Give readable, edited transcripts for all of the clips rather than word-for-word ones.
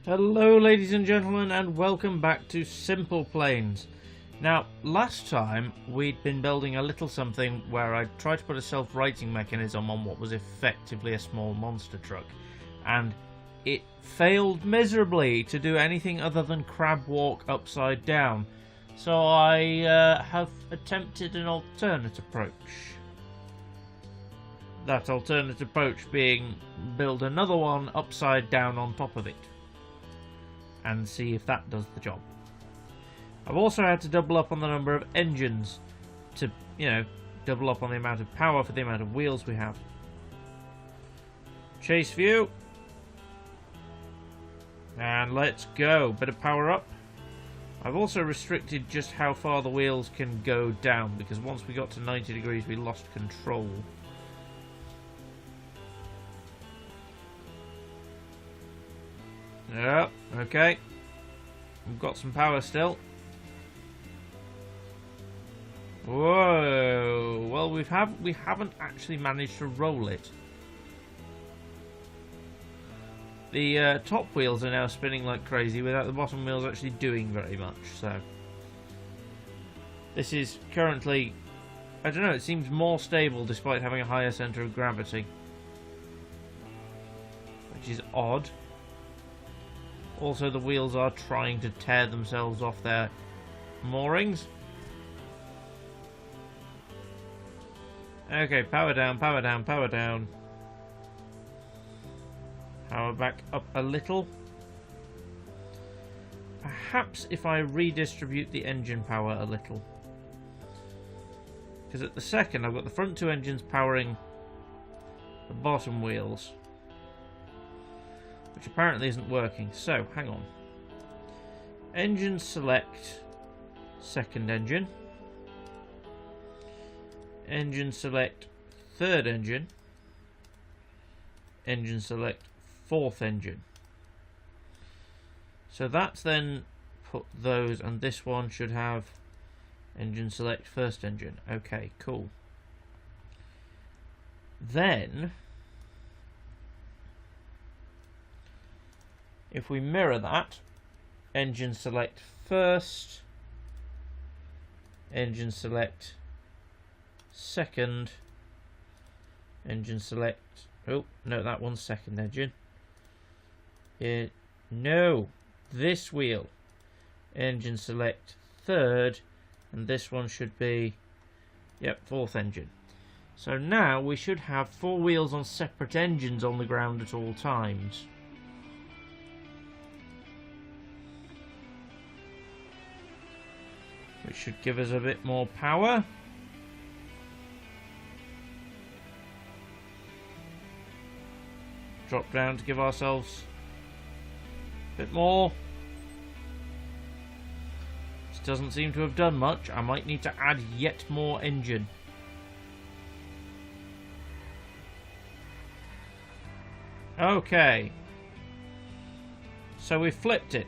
Hello ladies and gentlemen, and welcome back to SimplePlanes. Now, last time we'd been building a little something where I tried to put a self-righting mechanism on what was effectively a small monster truck, and it failed miserably to do anything other than crab walk upside down. So I have attempted an alternate approach. That alternate approach being build another one upside down on top of it, and see if that does the job. I've also had to double up on the number of engines to, double up on the amount of power for the amount of wheels we have. Chase view. And let's go. Bit of power up. I've also restricted just how far the wheels can go down, because once we got to 90 degrees we lost control. Yeah, okay. We've got some power still. Whoa! Well, we haven't actually managed to roll it. The top wheels are now spinning like crazy without the bottom wheels actually doing very much. So this is currently, I don't know, it seems more stable despite having a higher center of gravity, which is odd. Also, the wheels are trying to tear themselves off their moorings. Okay, power down, power down, power down. Power back up a little. Perhaps if I redistribute the engine power a little. Because at the second, I've got the front two engines powering the bottom wheels, which apparently isn't working. So, hang on. Engine select second engine. Engine select third engine. Engine select fourth engine. So that's then put those, and this one should have engine select first engine. Okay, cool. Then if we mirror that, engine select first, engine select second, engine select, oh no, that one's second engine. No, this wheel, engine select third, and this one should be, yep, fourth engine. So now we should have four wheels on separate engines on the ground at all times. Which should give us a bit more power. Drop down to give ourselves a bit more. This doesn't seem to have done much. I might need to add yet more engine. Okay. So we flipped it.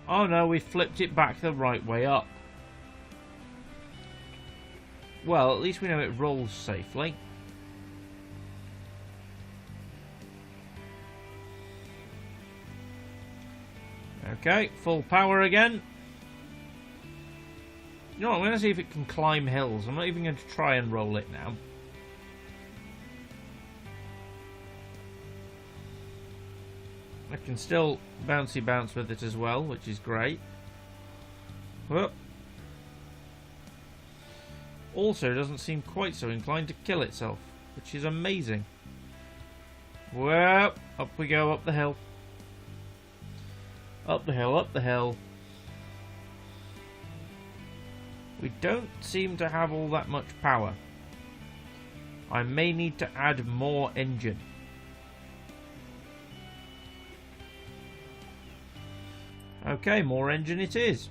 Oh no, we flipped it back the right way up. Well, at least we know it rolls safely. Okay, full power again. You know what, I'm going to see if it can climb hills. I'm not even going to try and roll it now. I can still bouncy bounce with it as well, which is great. Whoop. Also, doesn't seem quite so inclined to kill itself, which is amazing. Well, up we go, up the hill. Up the hill, up the hill. We don't seem to have all that much power. I may need to add more engine. Okay, more engine it is.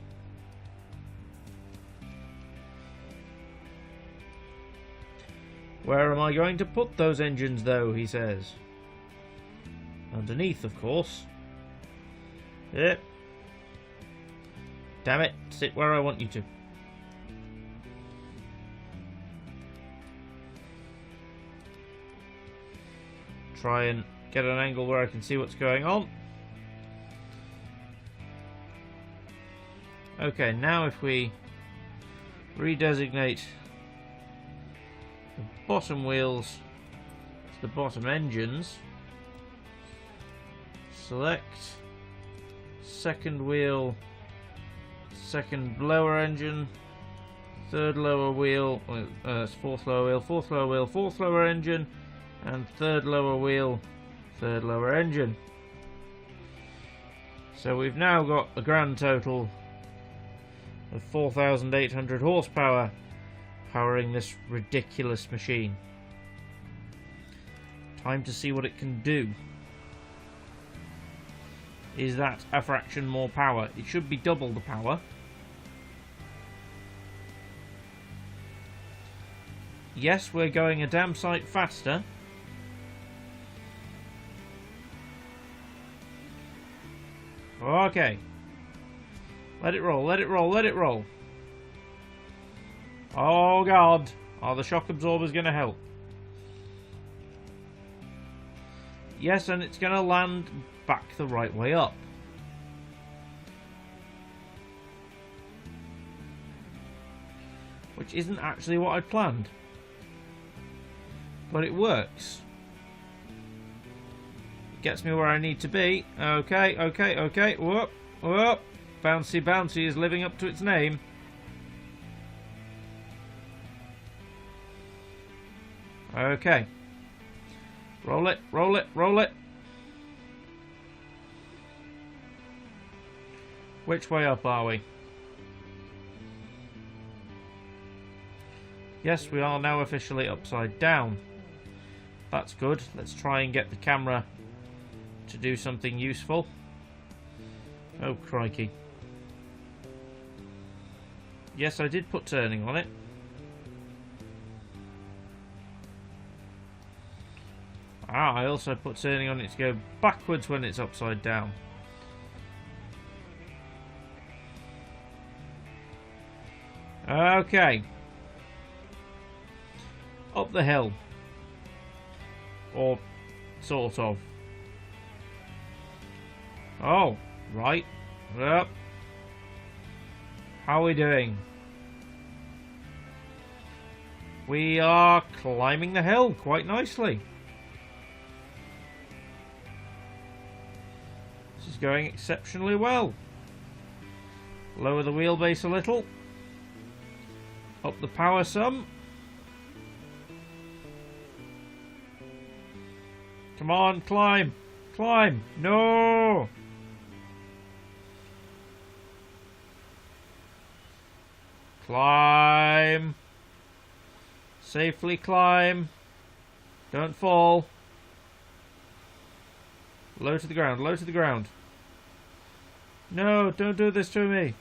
Where am I going to put those engines though, he says. Underneath, of course. Yep. Damn it, sit where I want you to. Try and get an angle where I can see what's going on. Okay, now if we redesignate the bottom wheels to the bottom engines, select second wheel, second lower engine, third lower wheel, fourth lower wheel, fourth lower wheel, fourth lower engine, and third lower wheel, third lower engine. So we've now got a grand total of 4,800 horsepower powering this ridiculous machine. Time to see what it can do. Is that a fraction more power? It should be double the power. Yes, we're going a damn sight faster. Okay. Let it roll, let it roll, let it roll. Oh god. Are the shock absorbers going to help? Yes, and it's going to land back the right way up. Which isn't actually what I planned. But it works. It gets me where I need to be. Okay, okay, okay. Whoop, whoop. Bouncy Bouncy is living up to its name. Okay. Roll it, roll it, roll it. Which way up are we? Yes, we are now officially upside down. That's good. Let's try and get the camera to do something useful. Oh, crikey. Yes, I did put turning on it. Ah, I also put turning on it to go backwards when it's upside down. Okay. Up the hill. Or sort of. Oh, right. Yep. How are we doing? We are climbing the hill quite nicely. This is going exceptionally well. Lower the wheelbase a little. Up the power some. Come on, climb. Climb. No. Climb. Safely climb. Don't fall. Low to the ground, low to the ground. No, don't do this to me.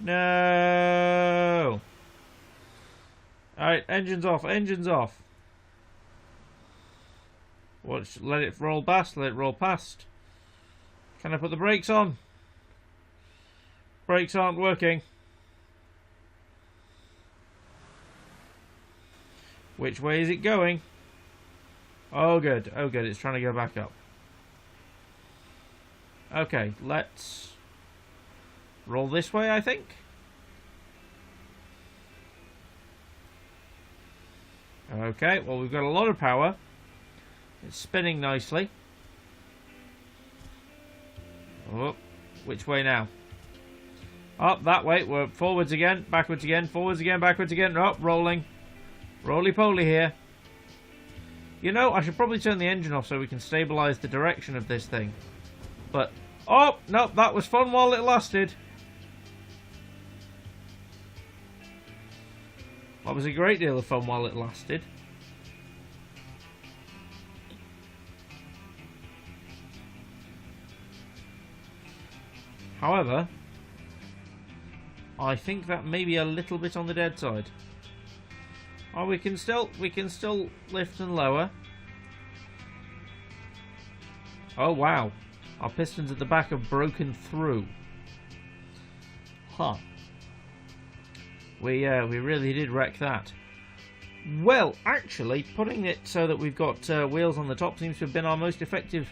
No. Alright, engines off, engines off. Watch, let it roll past, let it roll past. Can I put the brakes on? Brakes aren't working. Which way is it going? Oh good, it's trying to go back up. Okay, let's roll this way, I think. Okay, well we've got a lot of power. It's spinning nicely. Oh, which way now? Up that way. We're forwards again, backwards again, forwards again, backwards again. Oh, rolling. Roly-poly here. You know, I should probably turn the engine off so we can stabilise the direction of this thing. But, oh, no, that was fun while it lasted. That was a great deal of fun while it lasted. However, I think that may be a little bit on the dead side. Oh, we can still lift and lower. Oh wow, our pistons at the back have broken through. Huh. We really did wreck that. Well, actually, putting it so that we've got wheels on the top seems to have been our most effective,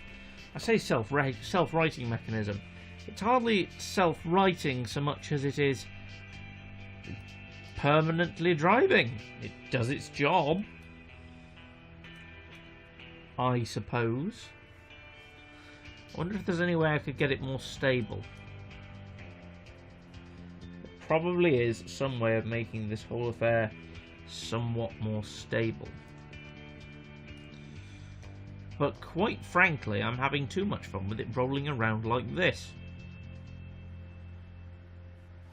I say self-righting mechanism. It's hardly self-righting so much as it is permanently driving. It does its job, I suppose. I wonder if there's any way I could get it more stable. There probably is some way of making this whole affair somewhat more stable. But quite frankly, I'm having too much fun with it rolling around like this.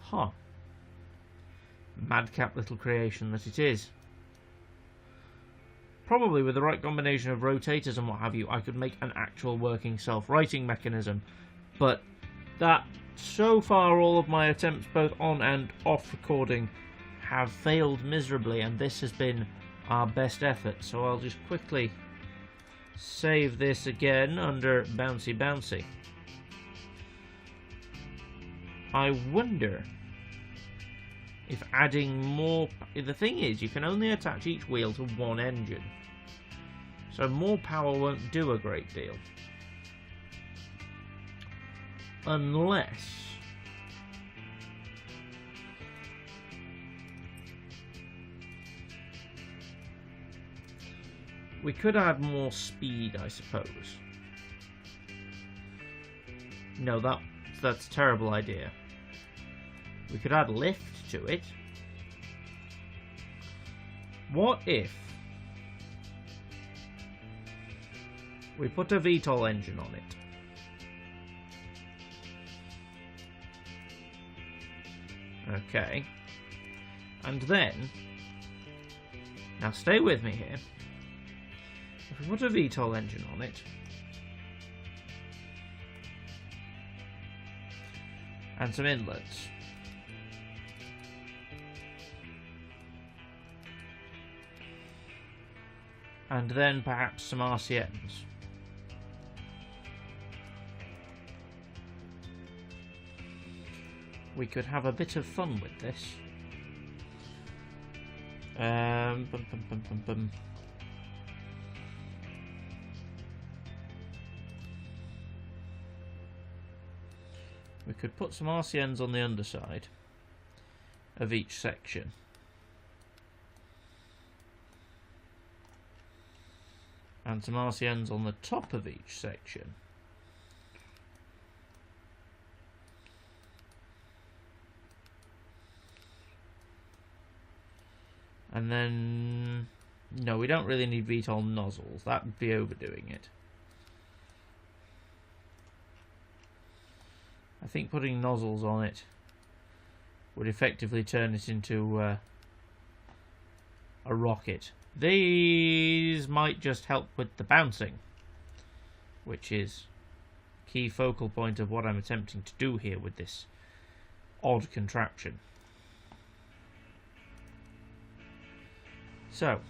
Huh. Madcap little creation that it is. Probably with the right combination of rotators and what have you, I could make an actual working self-righting mechanism. But that, so far, all of my attempts both on and off recording have failed miserably, and this has been our best effort. So I'll just quickly save this again under bouncy bouncy. I wonder if adding more... The thing is, you can only attach each wheel to one engine, so more power won't do a great deal. Unless... we could add more speed, I suppose. No, that's a terrible idea. We could add lift to it. What if we put a VTOL engine on it? Okay. And then, now stay with me here. If we put a VTOL engine on it, and some inlets, and then perhaps some RCMs, we could have a bit of fun with this. We could put some RCNs on the underside of each section. And some RCNs on the top of each section. And then... no, we don't really need VTOL nozzles. That would be overdoing it. I think putting nozzles on it would effectively turn it into a rocket. These might just help with the bouncing, which is a key focal point of what I'm attempting to do here with this odd contraption. So,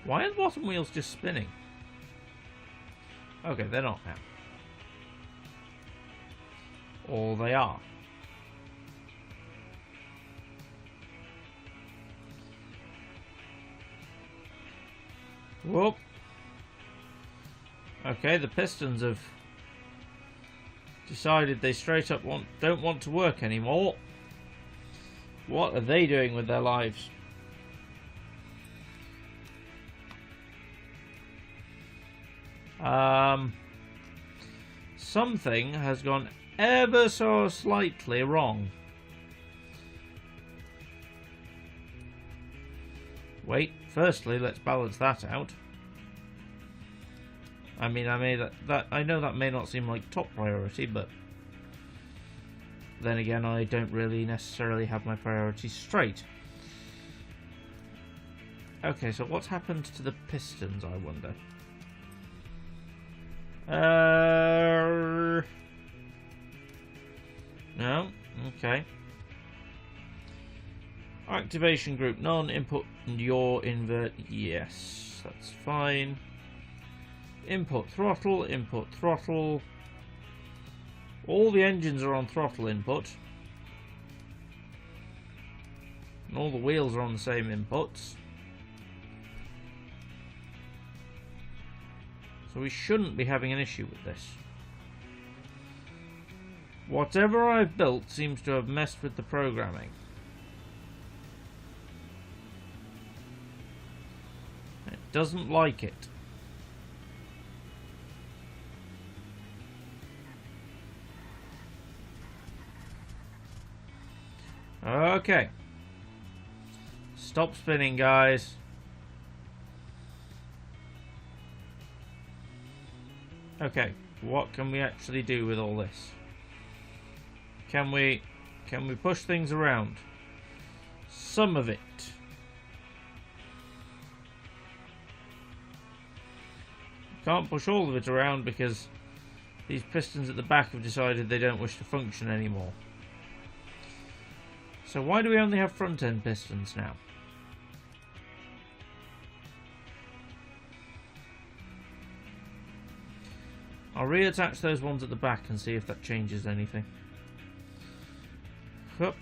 why are the bottom wheels just spinning? Okay, they're not now. Or they are. Whoop. Okay, the pistons have decided they straight up don't want to work anymore. What are they doing with their lives? Something has gone ever so slightly wrong. Wait, firstly, let's balance that out. I mean, I know that may not seem like top priority, but then again, I don't really necessarily have my priorities straight. Okay, so what's happened to the pistons, I wonder? No? Okay. Activation group, none. Input your invert, yes. That's fine. Input throttle, input throttle. All the engines are on throttle input. And all the wheels are on the same inputs. So we shouldn't be having an issue with this. Whatever I've built seems to have messed with the programming. It doesn't like it. Okay. Stop spinning, guys. Okay, what can we actually do with all this? Can we push things around? Some of it. Can't push all of it around because these pistons at the back have decided they don't wish to function anymore. So why do we only have front end pistons now? I'll reattach those ones at the back and see if that changes anything. Hup.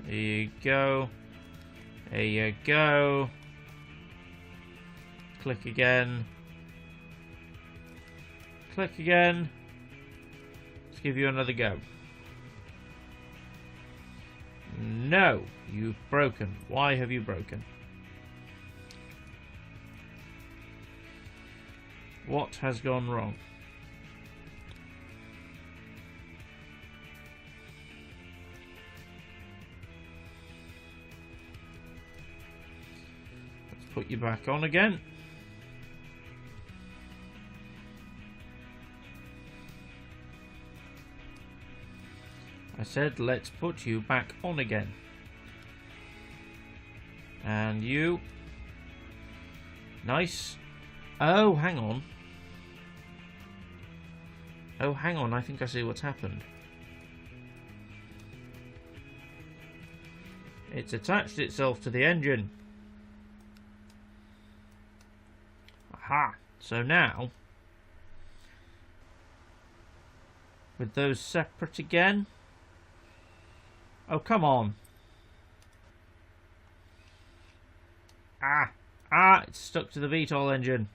There you go. There you go. Click again. Click again. Let's give you another go. No, you've broken. Why have you broken? What has gone wrong? Let's put you back on again. I said let's put you back on again. And you. Nice. Oh, hang on. Oh, hang on, I think I see what's happened. It's attached itself to the engine. Aha! So now, with those separate again. Oh, come on. Ah, it's stuck to the VTOL engine.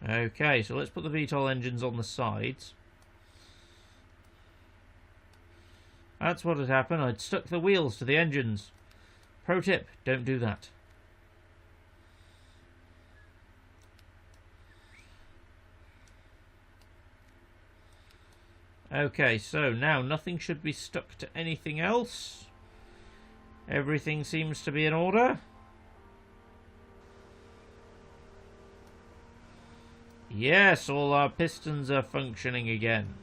Okay, so let's put the VTOL engines on the sides. That's what had happened. I'd stuck the wheels to the engines. Pro tip, don't do that. Okay, so now nothing should be stuck to anything else. Everything seems to be in order. Yes, all our pistons are functioning again.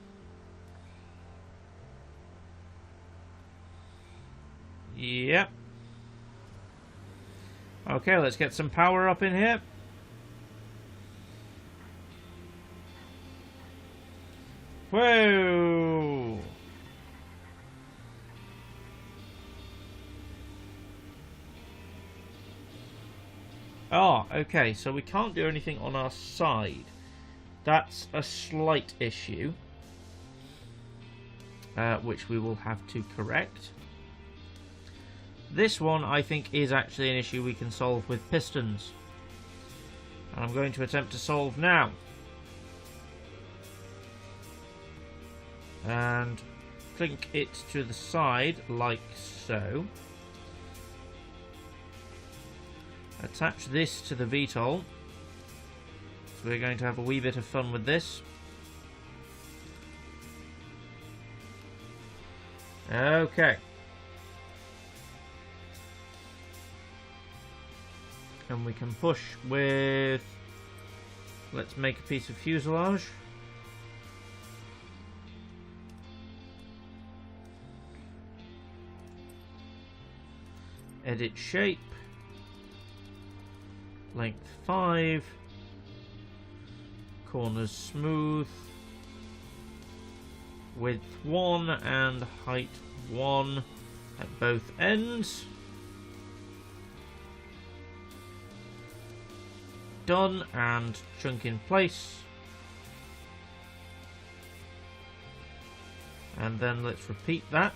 Yep. Okay, let's get some power up in here. Whoa! Oh, okay, so we can't do anything on our side. That's a slight issue, which we will have to correct. This one, I think, is actually an issue we can solve with pistons. And I'm going to attempt to solve now. And clink it to the side, like so. Attach this to the VTOL. So we're going to have a wee bit of fun with this. Okay. And we can push with... Let's make a piece of fuselage. Edit shape. Length 5. Corners smooth. Width 1 and height 1 at both ends. done, and chunk in place. And then let's repeat that.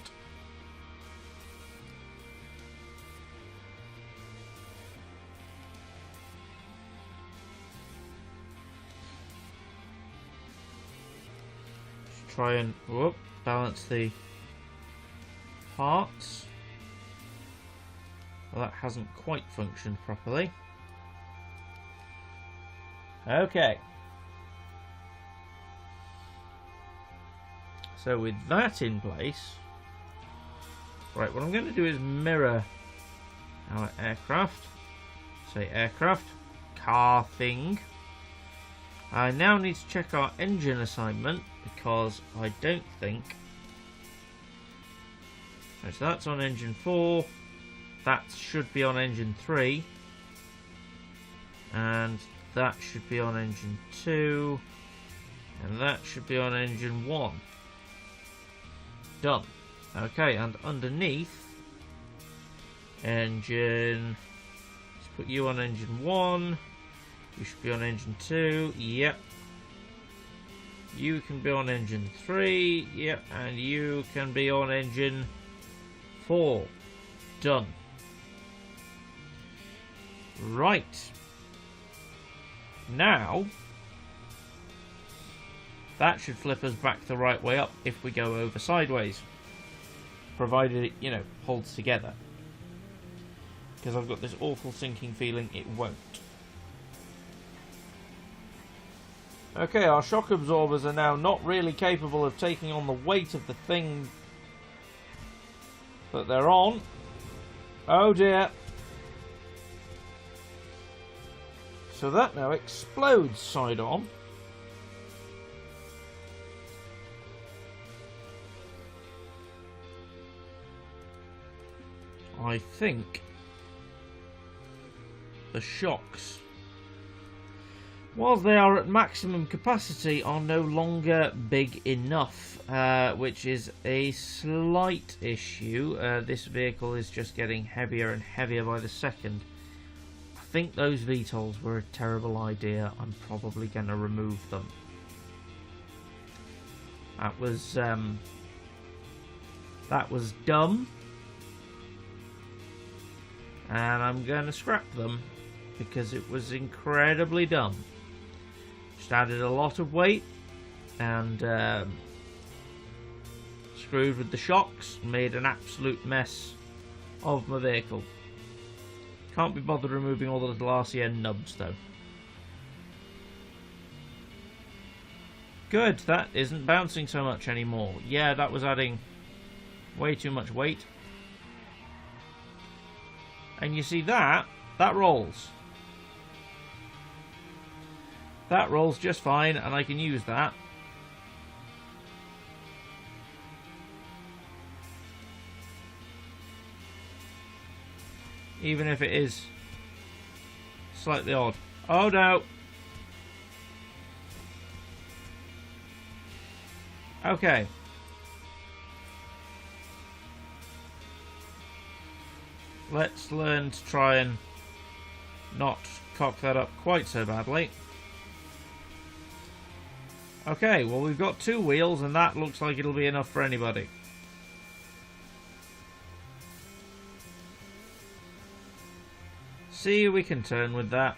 Just try and balance the parts. Well, that hasn't quite functioned properly. Okay. So with that in place, right, what I'm going to do is mirror our aircraft. Say aircraft, car thing. I now need to check our engine assignment because I don't think... Right, so that's on engine 4. That should be on engine 3. And that should be on engine 2. And that should be on engine 1. Done. Okay, and underneath engine, let's put you on engine 1. You should be on engine 2. Yep. You can be on engine 3. Yep. And you can be on engine 4. Done. Right. Now, that should flip us back the right way up if we go over sideways. Provided it, you know, holds together. Because I've got this awful sinking feeling it won't. Okay, our shock absorbers are now not really capable of taking on the weight of the thing that they're on. Oh dear. So that now explodes side on. I think the shocks, whilst they are at maximum capacity, are no longer big enough, which is a slight issue. This vehicle is just getting heavier and heavier by the second. I think those VTOLs were a terrible idea. I'm probably going to remove them. That was dumb. And I'm going to scrap them because it was incredibly dumb. Just added a lot of weight and screwed with the shocks, made an absolute mess of my vehicle. Can't be bothered removing all the little RCN nubs though. Good, that isn't bouncing so much anymore. Yeah, that was adding way too much weight. And you see that rolls. That rolls just fine, and I can use that. Even if it is slightly odd. Oh no! Okay. Let's learn to try and not cock that up quite so badly. Okay, well we've got 2 wheels and that looks like it'll be enough for anybody. See, we can turn with that.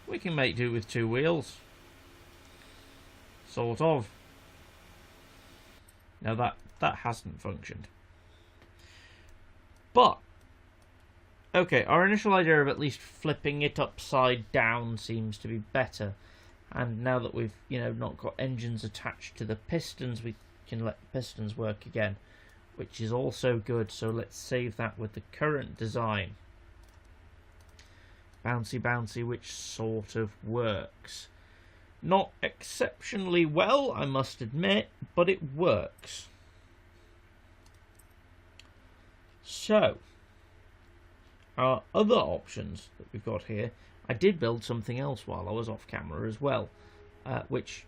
We can make do with 2 wheels. Sort of. Now that hasn't functioned. But, okay, our initial idea of at least flipping it upside down seems to be better. And now that we've, you know, not got engines attached to the pistons, we can let the pistons work again, which is also good. So let's save that with the current design. Bouncy, bouncy, which sort of works. Not exceptionally well, I must admit, but it works. So, our other options that we've got here, I did build something else while I was off camera as well, which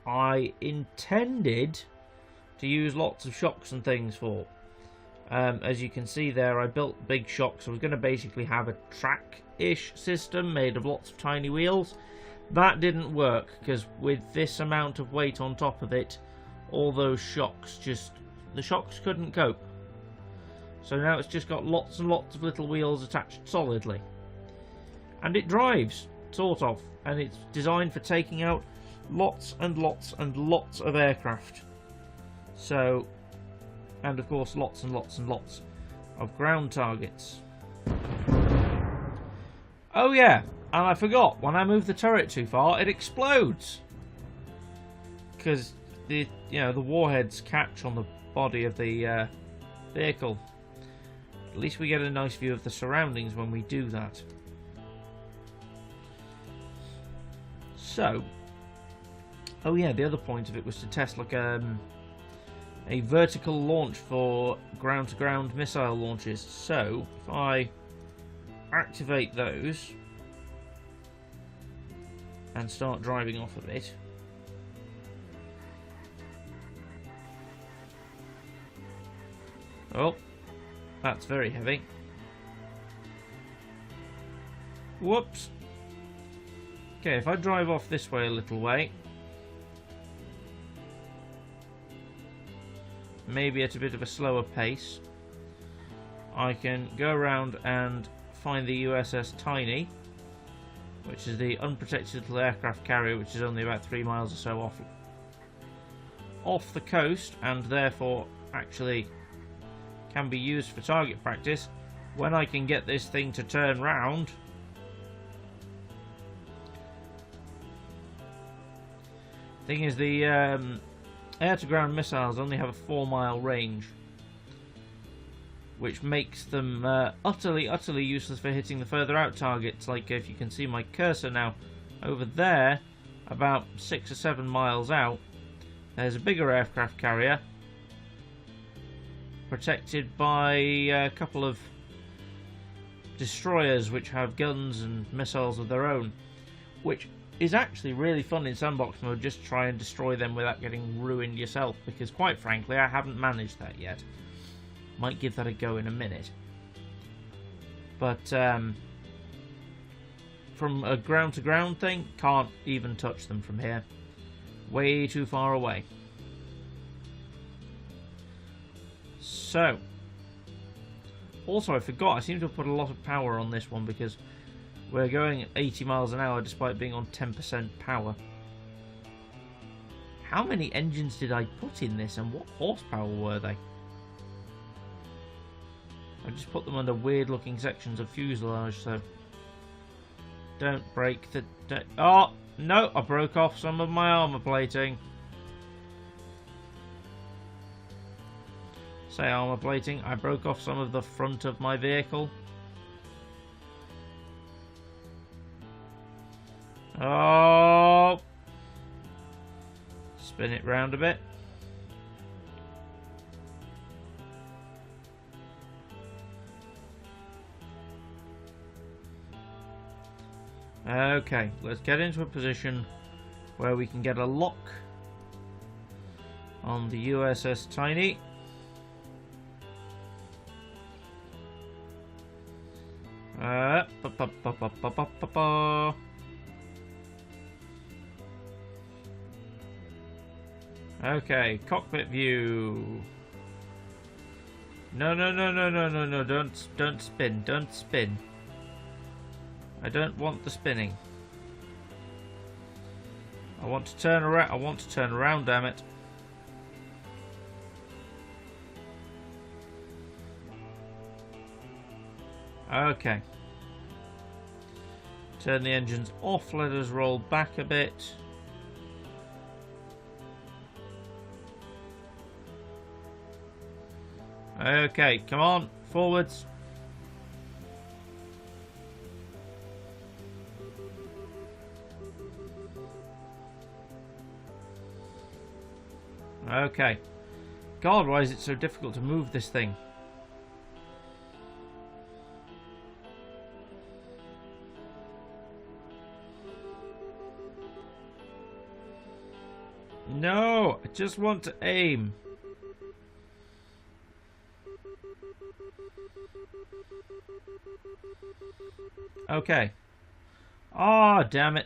I intended to use lots of shocks and things for. As you can see there, I built big shocks. I was going to basically have a track-ish system made of lots of tiny wheels. That didn't work, because with this amount of weight on top of it, all those shocks the shocks couldn't cope. So now it's just got lots and lots of little wheels attached solidly. And it drives, sort of, and it's designed for taking out lots and lots and lots of aircraft. So, and of course lots and lots and lots of ground targets. Oh yeah, and I forgot, when I move the turret too far, it explodes. Because the warheads catch on the body of the vehicle. At least we get a nice view of the surroundings when we do that. So, oh yeah, the other point of it was to test like a vertical launch for ground-to-ground missile launches. So, if I activate those and start driving off of it, oh, that's very heavy. Whoops. Okay, if I drive off this way a little way, maybe at a bit of a slower pace, I can go around and find the USS Tiny, which is the unprotected little aircraft carrier, which is only about 3 miles or so off the coast, and therefore actually can be used for target practice. When I can get this thing to turn round, thing is, the air-to-ground missiles only have a 4-mile range, which makes them utterly useless for hitting the further out targets. Like, if you can see my cursor now, over there, about 6 or 7 miles out, there's a bigger aircraft carrier, protected by a couple of destroyers which have guns and missiles of their own, which is actually really fun in sandbox mode. Just try and destroy them without getting ruined yourself, because quite frankly I haven't managed that yet. Might give that a go in a minute. But from a ground to ground thing, can't even touch them from here. Way too far away. So, also I forgot, I seem to have put a lot of power on this one, because we're going at 80 miles an hour despite being on 10% power. How many engines did I put in this, and what horsepower were they? I just put them under weird looking sections of fuselage, so don't break the... Oh, no, I broke off some of my armor plating. Say armor plating, I broke off some of the front of my vehicle. Oh! Spin it round a bit. Okay, let's get into a position where we can get a lock on the USS Tiny. Okay, cockpit view. No, don't spin. I don't want the spinning. I want to turn around, damn it. Okay. Turn the engines off, let us roll back a bit. Okay, come on, forwards. Okay. God, why is it so difficult to move this thing? No, I just want to aim. Okay. Ah, oh, damn it.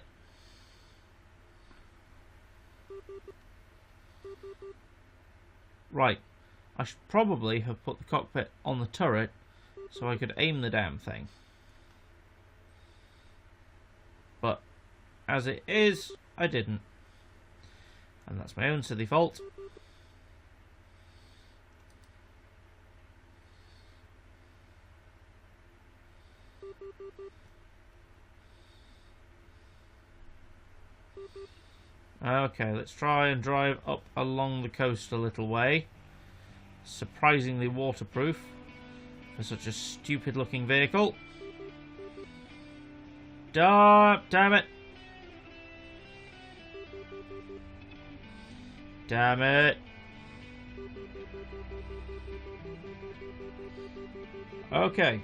Right. I should probably have put the cockpit on the turret so I could aim the damn thing. But as it is, I didn't. And that's my own silly fault. Okay, let's try and drive up along the coast a little way. Surprisingly waterproof for such a stupid looking vehicle. Damn it! Damn it! Okay.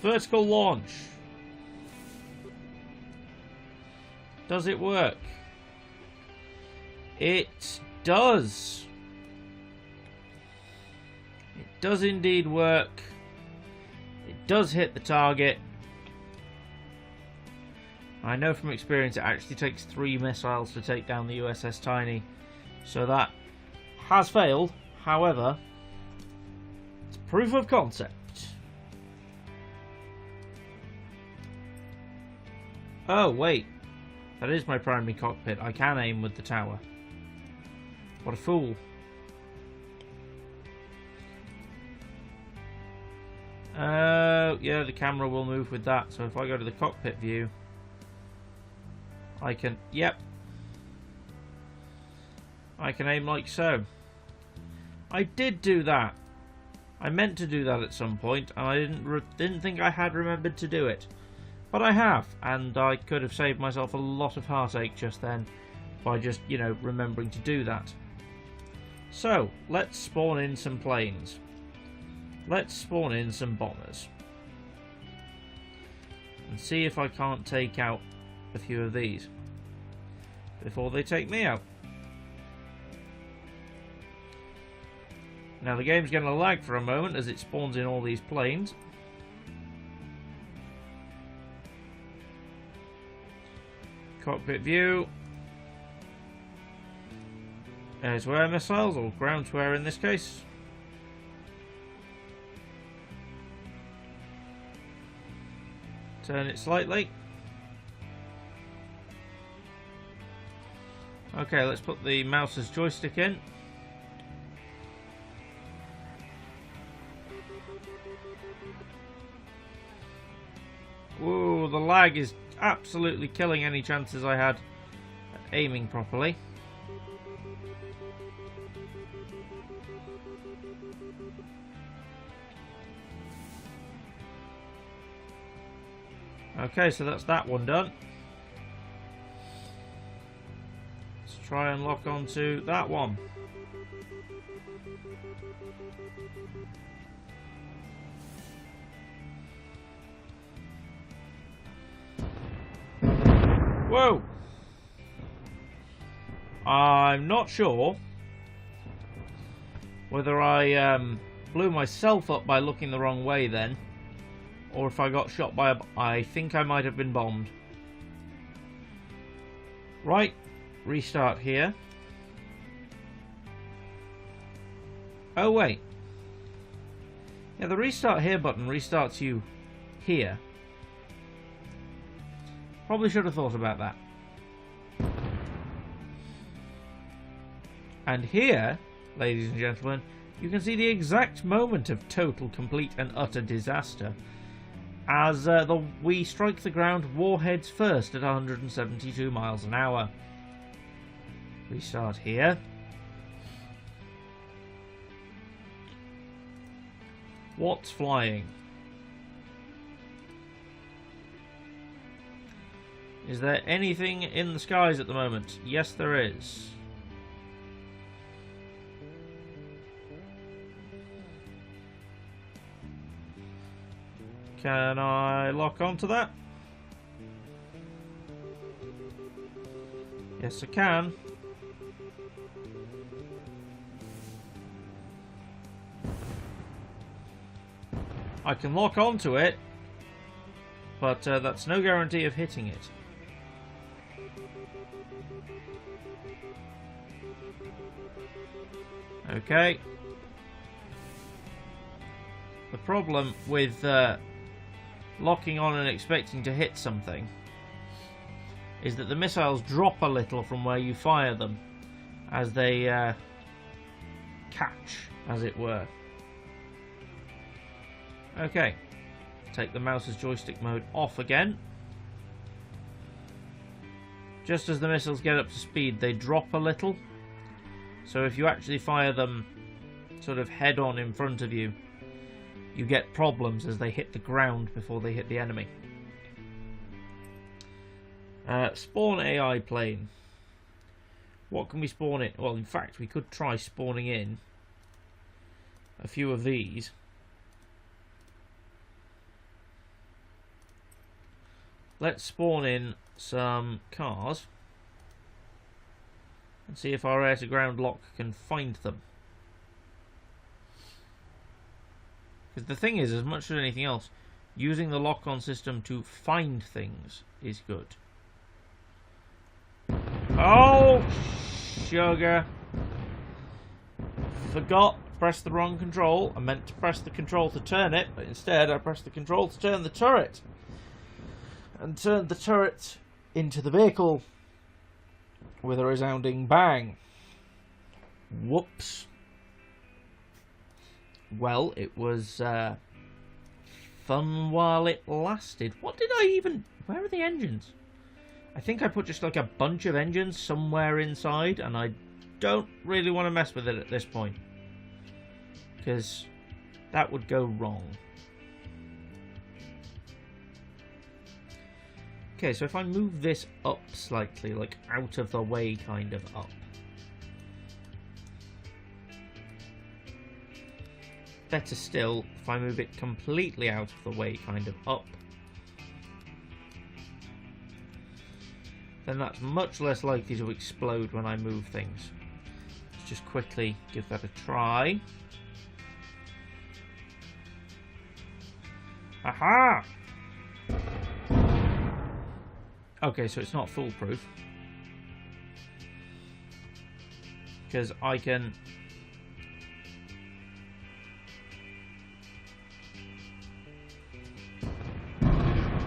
Vertical launch. Does it work? It does. It does indeed work. It does hit the target. I know from experience it actually takes 3 missiles to take down the USS Tiny. So that has failed. However, it's proof of concept. Oh, wait. That is my primary cockpit. I can aim with the tower. What a fool. Yeah, the camera will move with that. So if I go to the cockpit view, I can... Yep. I can aim like so. I did do that. I meant to do that at some point, and I didn't think I had remembered to do it. But I have, and I could have saved myself a lot of heartache just then by just, you know, remembering to do that. So, let's spawn in some planes. Let's spawn in some bombers. And see if I can't take out a few of these before they take me out. Now the game's going to lag for a moment as it spawns in all these planes. Cockpit view. Air-to-air missiles, or ground-to-air in this case. Turn it slightly. Okay, let's put the mouse's joystick in. Whoa, the lag is absolutely killing any chances I had at aiming properly. Okay, so that's that one done. Let's try and lock onto that one. Whoa! I'm not sure whether I blew myself up by looking the wrong way then, or if I got shot by a... I think I might have been bombed. Right, restart here. Oh wait. Yeah, the restart here button restarts you here. Probably should have thought about that. And here, ladies and gentlemen, you can see the exact moment of total, complete and utter disaster as we strike the ground warheads first at 172 miles an hour. Restart here. What's flying? Is there anything in the skies at the moment? Yes, there is. Can I lock onto that? Yes, I can. I can lock onto it, but that's no guarantee of hitting it. Okay. The problem with locking on and expecting to hit something is that the missiles drop a little from where you fire them as they catch, as it were. Okay, take the mouse's joystick mode off again. Just as the missiles get up to speed, they drop a little. So if you actually fire them sort of head on in front of you, you get problems as they hit the ground before they hit the enemy. Spawn AI plane. What can we spawn in? Well, in fact, we could try spawning in a few of these. Let's spawn in some cars and see if our air-to-ground lock can find them. Because the thing is, as much as anything else, using the lock-on system to find things is good. Oh, sugar. Forgot, pressed the wrong control. I meant to press the control to turn it, but instead I pressed the control to turn the turret. And turned the turret into the vehicle with a resounding bang. Whoops. Well, it was fun while it lasted. What did I even... Where are the engines? I think I put just like a bunch of engines somewhere inside, and I don't really want to mess with it at this point, because that would go wrong. Okay, so if I move this up slightly, like out of the way kind of up. Better still, if I move it completely out of the way kind of up. Then that's much less likely to explode when I move things. Let's just quickly give that a try. Aha! Okay, so it's not foolproof. Because I can...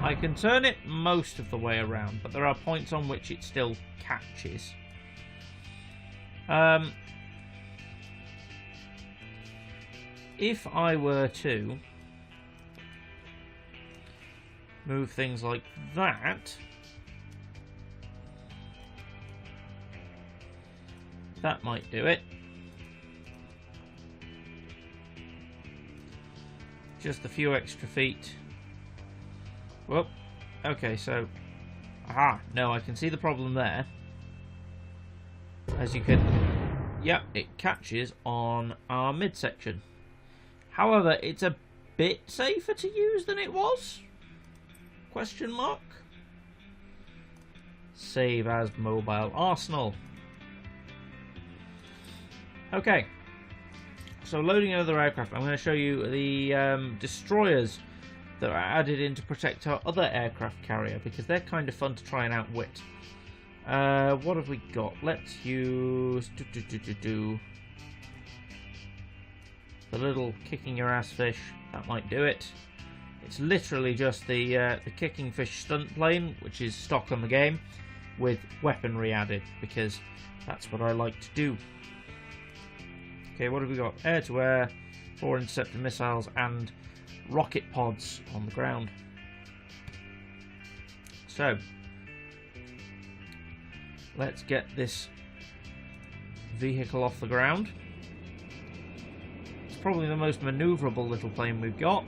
I can turn it most of the way around, but there are points on which it still catches. If I were to move things like that, that might do it. Just a few extra feet. Whoop. Okay, so... Aha! No, I can see the problem there. As you can... Yep, it catches on our midsection. However, it's a bit safer to use than it was? Question mark? Save as mobile arsenal. Okay. So loading another aircraft, I'm going to show you the destroyers that are added in to protect our other aircraft carrier, because they're kind of fun to try and outwit. What have we got? Let's use the little kicking your ass fish. That might do it. It's literally just the kicking fish stunt plane, which is stock on the game, with weaponry added, because that's what I like to do. Okay, what have we got? Air-to-air, 4 interceptor missiles, and rocket pods on the ground. So, let's get this vehicle off the ground. It's probably the most manoeuvrable little plane we've got.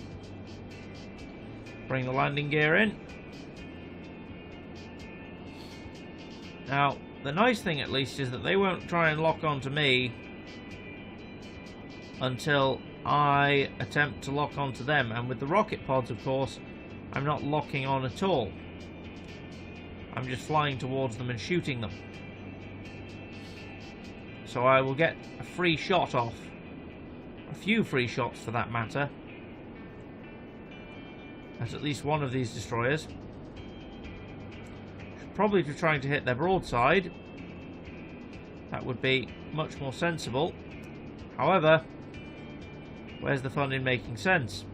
Bring the landing gear in. Now, the nice thing at least is that they won't try and lock onto me until I attempt to lock onto them. And with the rocket pods, of course, I'm not locking on at all. I'm just flying towards them and shooting them. So I will get a free shot off. A few free shots for that matter. at least one of these destroyers. Should probably be trying to hit their broadside. That would be much more sensible. However, where's the fun in making sense?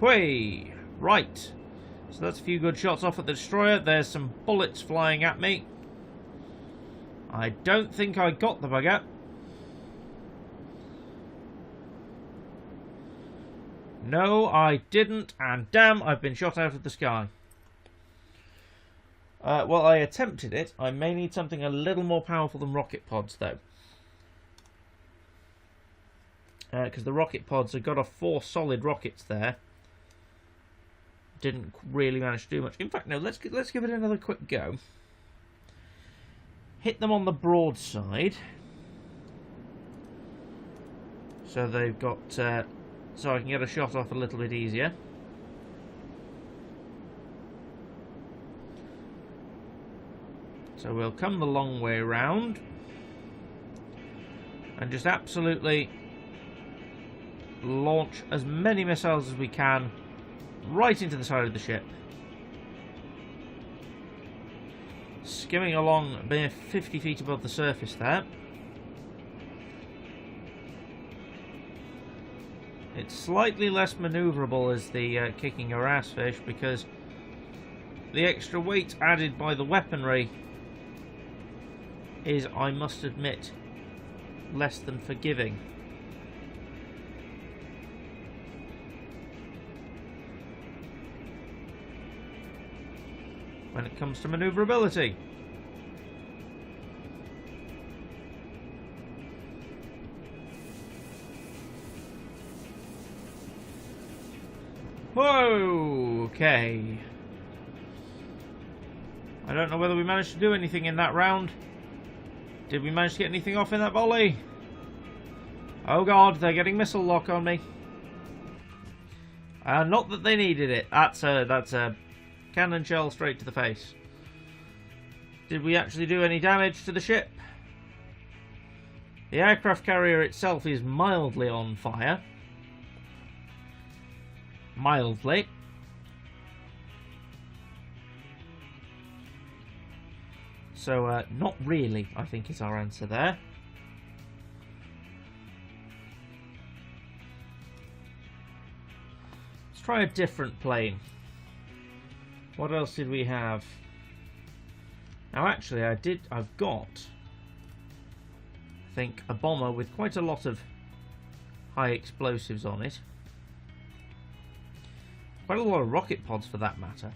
Whey! Right. So that's a few good shots off at the destroyer. There's some bullets flying at me. I don't think I got the bugger. No, I didn't. And damn, I've been shot out of the sky. Well, I attempted it. I may need something a little more powerful than rocket pods, though. Because the rocket pods have got off 4 solid rockets there. Didn't really manage to do much. In fact, no, let's give it another quick go. Hit them on the broadside. So they've got... so I can get a shot off a little bit easier. So we'll come the long way round. And just absolutely launch as many missiles as we can right into the side of the ship. Skimming along mere 50 feet above the surface there. It's slightly less manoeuvrable as the kicking a ass fish because the extra weight added by the weaponry is, I must admit, less than forgiving. When it comes to manoeuvrability. Whoa, okay. I don't know whether we managed to do anything in that round. Did we manage to get anything off in that volley? Oh god, they're getting missile lock on me. Not that they needed it. That's a cannon shell straight to the face. Did we actually do any damage to the ship? The aircraft carrier itself is mildly on fire. Mildly. So, not really, I think is our answer there. Let's try a different plane. What else did we have? Now actually I've got, I think, a bomber with quite a lot of high explosives on it. Quite a lot of rocket pods for that matter.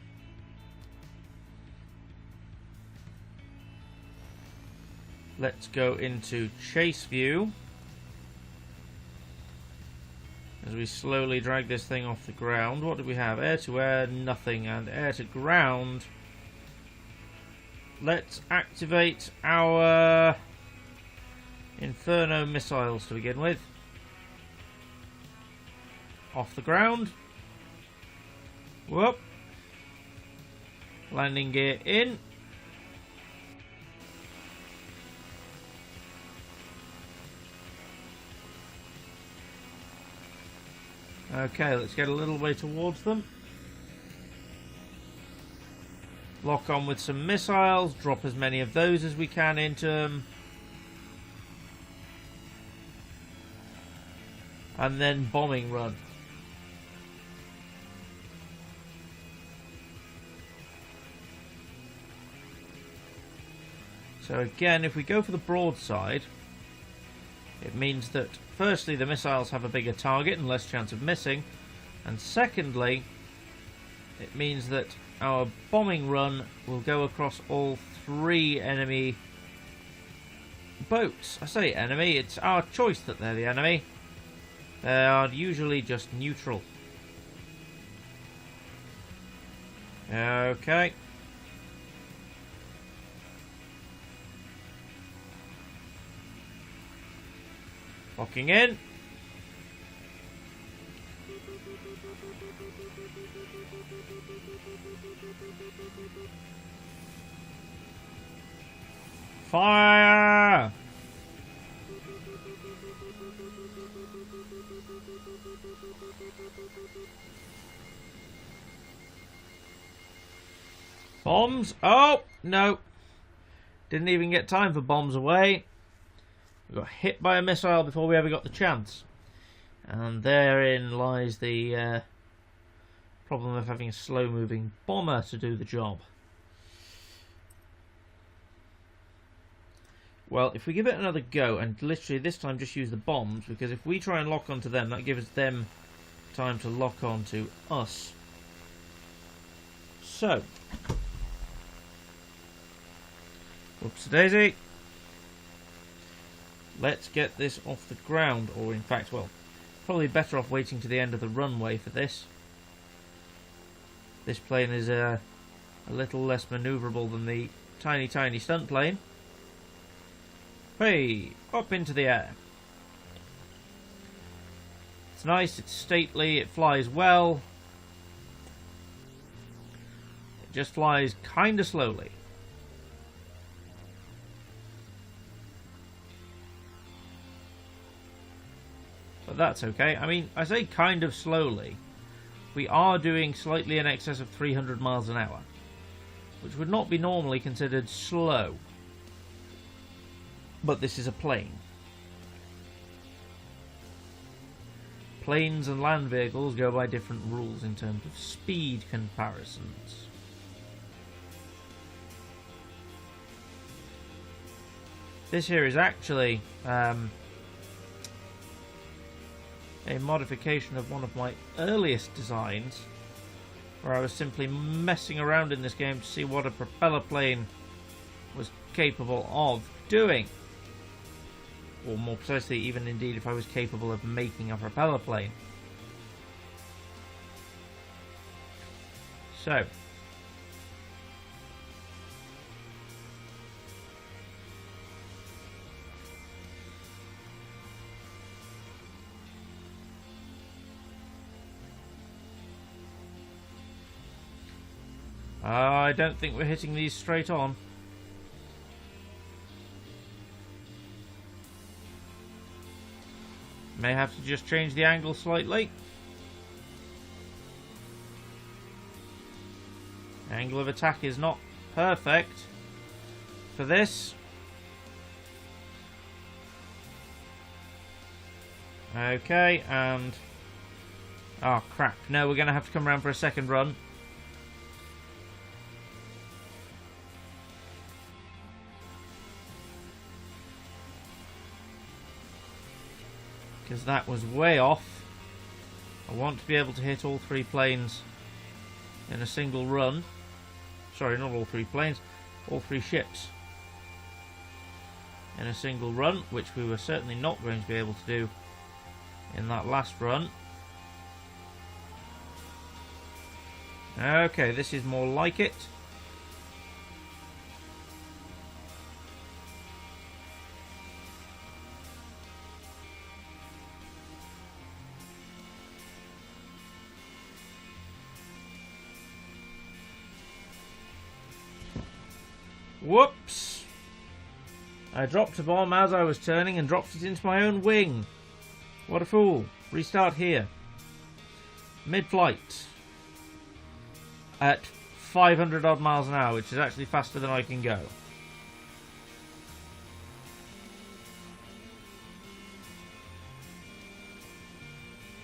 Let's go into chase view. As we slowly drag this thing off the ground. What do we have? Air to air, nothing. And air to ground. Let's activate our Inferno missiles to begin with. Off the ground. Whoop. Landing gear in. Okay, let's get a little way towards them. Lock on with some missiles, drop as many of those as we can into them. And then bombing run. So again, if we go for the broadside, it means that firstly the missiles have a bigger target and less chance of missing, and secondly it means that our bombing run will go across all 3 enemy boats. I say enemy, it's our choice that they're the enemy. They are usually just neutral. Okay. Locking in. Fire! Bombs. Oh, no. Didn't even get time for bombs away. We got hit by a missile before we ever got the chance. And therein lies the problem of having a slow-moving bomber to do the job. Well, if we give it another go, and literally this time just use the bombs, because if we try and lock onto them, that gives them time to lock onto us. So, whoops-a-daisy. Let's get this off the ground, or in fact, well, probably better off waiting to the end of the runway for this. This plane is a little less manoeuvrable than the tiny, tiny stunt plane. Hey, up into the air. It's nice, it's stately, it flies well. It just flies kinda slowly. But that's okay. I mean, I say kind of slowly. We are doing slightly in excess of 300 miles an hour, which would not be normally considered slow. But this is a plane. Planes and land vehicles go by different rules in terms of speed comparisons. This here is actually a modification of one of my earliest designs, where I was simply messing around in this game to see what a propeller plane was capable of doing. Or more precisely, even indeed if I was capable of making a propeller plane. So, I don't think we're hitting these straight on. May have to just change the angle slightly. Angle of attack is not perfect for this. Okay, and... oh crap, no, we're going to have to come around for a second run. Because that was way off. I want to be able to hit all three planes in a single run. Sorry, not all three planes, all three ships in a single run, which we were certainly not going to be able to do in that last run. Okay, this is more like it. Whoops! I dropped a bomb as I was turning and dropped it into my own wing. What a fool. Restart here. Mid-flight. At 500 odd miles an hour, which is actually faster than I can go.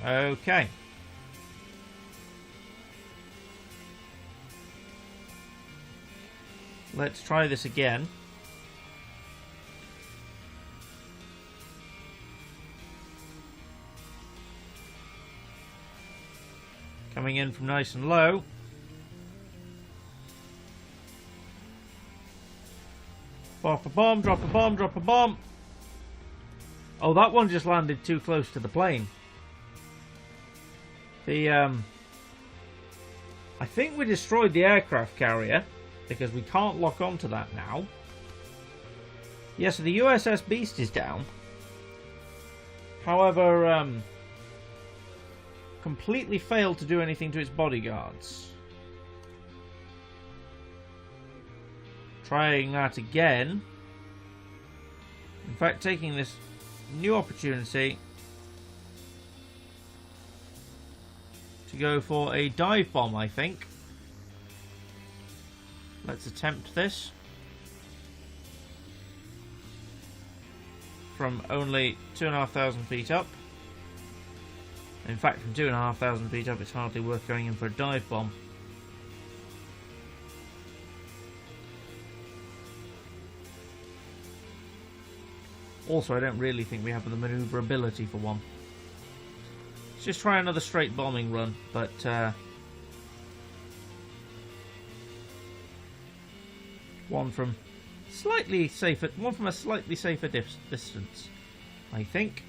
Okay. Let's try this again. Coming in from nice and low. Drop a bomb, drop a bomb, drop a bomb. Oh, that one just landed too close to the plane. I think we destroyed the aircraft carrier, because we can't lock onto that now. Yeah, so the USS Beast is down. However, completely failed to do anything to its bodyguards. Trying that again. In fact, taking this new opportunity to go for a dive bomb, I think. Let's attempt this. From only 2,500 feet up. In fact, from 2,500 feet up, it's hardly worth going in for a dive bomb. Also, I don't really think we have the maneuverability for one. Let's just try another straight bombing run, but one from a slightly safer distance, I think.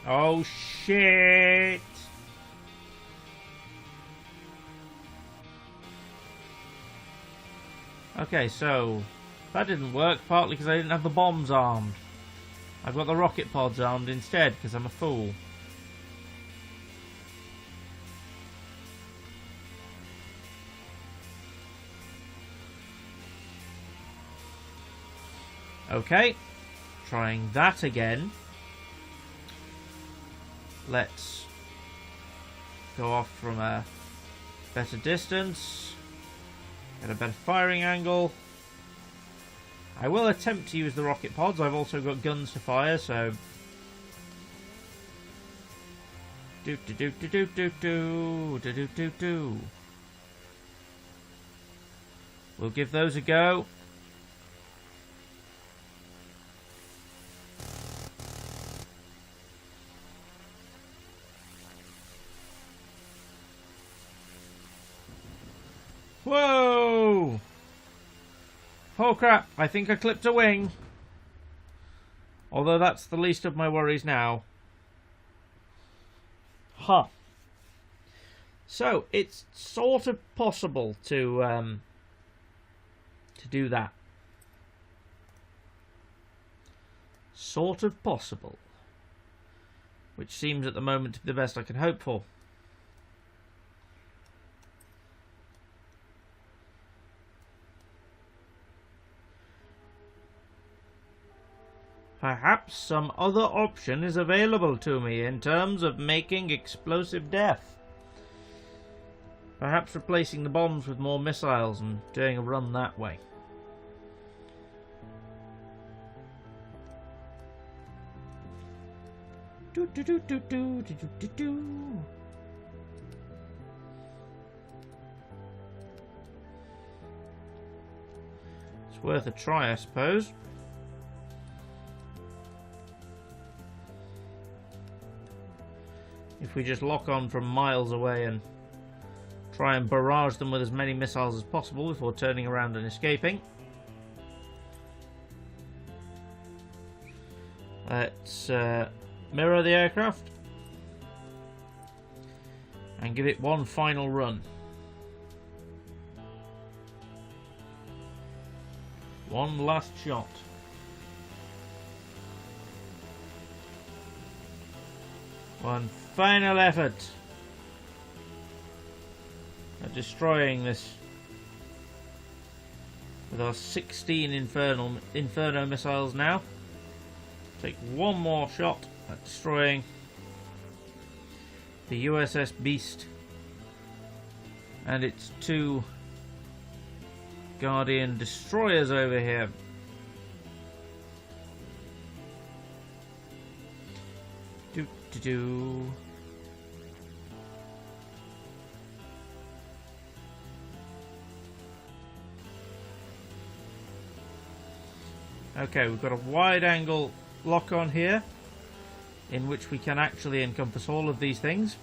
Oh shit! Okay, so that didn't work, partly because I didn't have the bombs armed. I've got the rocket pods armed instead, because I'm a fool. Okay, trying that again. Let's go off from a better distance, get a better firing angle. I will attempt to use the rocket pods. I've also got guns to fire, so do do do do do do do do do do do. We'll give those a go. Whoa! Oh crap, I think I clipped a wing. Although that's the least of my worries now. Huh. So, it's sort of possible to do that. Sort of possible. Which seems at the moment to be the best I can hope for. Perhaps some other option is available to me in terms of making explosive death. Perhaps replacing the bombs with more missiles and doing a run that way. Do do do do do do do do. It's worth a try, I suppose. If we just lock on from miles away and try and barrage them with as many missiles as possible before turning around and escaping. Let's mirror the aircraft and give it one final run. One last shot. One final effort at destroying this with our 16 Inferno missiles now. Take one more shot at destroying the USS Beast and its two Guardian destroyers over here. Do. Okay, we've got a wide angle lock on here in which we can actually encompass all of these things.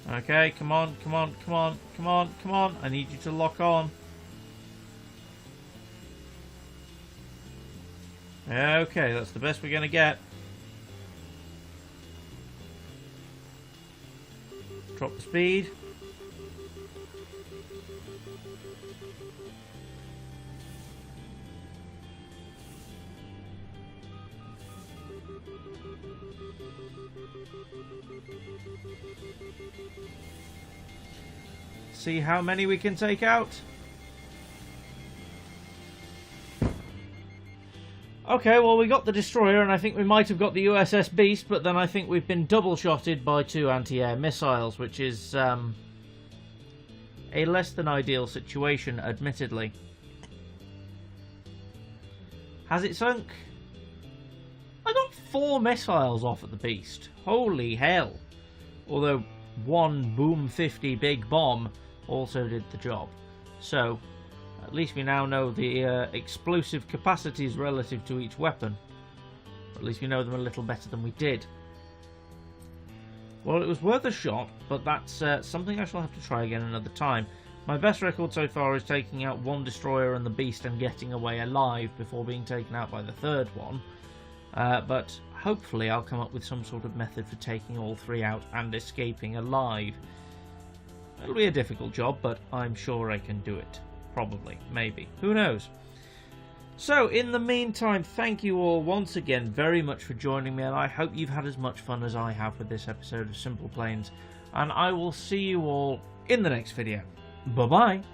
Okay, come on, come on, come on, come on, come on. I need you to lock on. Okay, that's the best we're going to get. Drop the speed. See how many we can take out. Okay, well, we got the destroyer, and I think we might have got the USS Beast, but then I think we've been double-shotted by 2 anti-air missiles, which is a less than ideal situation, admittedly. Has it sunk? I got 4 missiles off at the Beast. Holy hell. Although one Boom 50 big bomb also did the job. So, at least we now know the explosive capacities relative to each weapon. Or at least we know them a little better than we did. Well, it was worth a shot, but that's something I shall have to try again another time. My best record so far is taking out 1 destroyer and the Beast and getting away alive before being taken out by the 3rd one. But hopefully I'll come up with some sort of method for taking all 3 out and escaping alive. It'll be a difficult job, but I'm sure I can do it. Probably. Maybe. Who knows? So, in the meantime, thank you all once again very much for joining me, and I hope you've had as much fun as I have with this episode of Simple Planes, and I will see you all in the next video. Bye-bye!